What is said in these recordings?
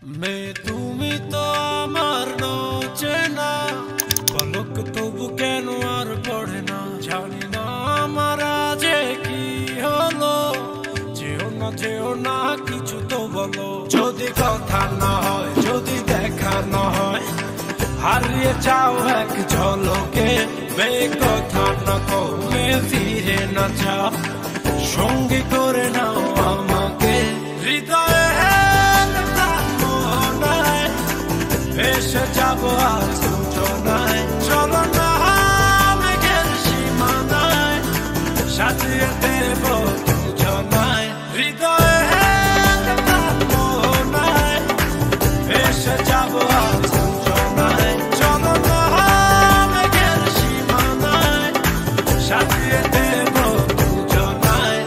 তুমি তো আমার চেনা পলক তবু কেন আর পড়ে না জানি না আমার আজে কি হলো যেও না কিছু তো বলো যদি কথা না হয় যদি দেখা না হয় হারিয়ে যাও এক ঝলকে কথা না কমে ফিরে না যাও সঙ্গী করে নাও আমাকে হৃদয়ে এসে যাবো আজ দুজনায় চলো না মেঘের সীমানায় সাজিয়ে দেব দুজনায় হৃদয়ে এসে যাবো আজ দুজনায় চলো না মেঘের সীমানায় সাজিয়ে দেব দুজনায়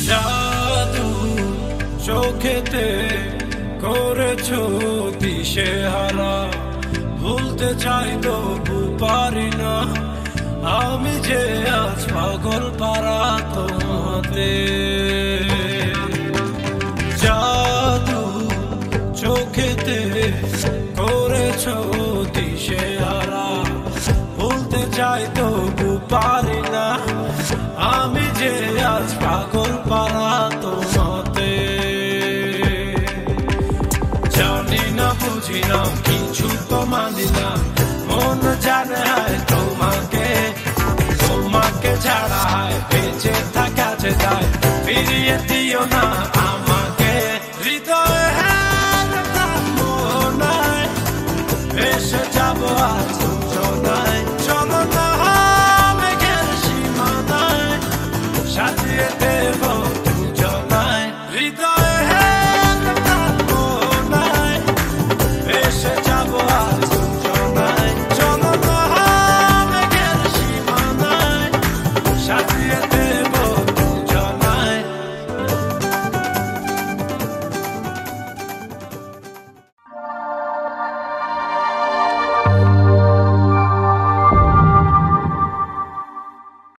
জাদু চোখেতে করেছো দিশেহারা ভুলতে চাই তবু পারি না আমি যে আজ পাগল পারা তোমাতে জাদু চোখেতে করেছো দিশেহারা ভুলতে চাই তবু পারি না আমি যে আজ পাগল পারা তোমাতে জানি না বুঝি না কিছু তো মানি না মন জানে তোমাকে ছাড়া বেঁচে থাকা যে যায় ফিরিয়ে দিও না আমাকে হৃদয়ে এসে যাবো আজ দুজনায় চলো না মেঘের সীমানায় সাজিয়ে দেব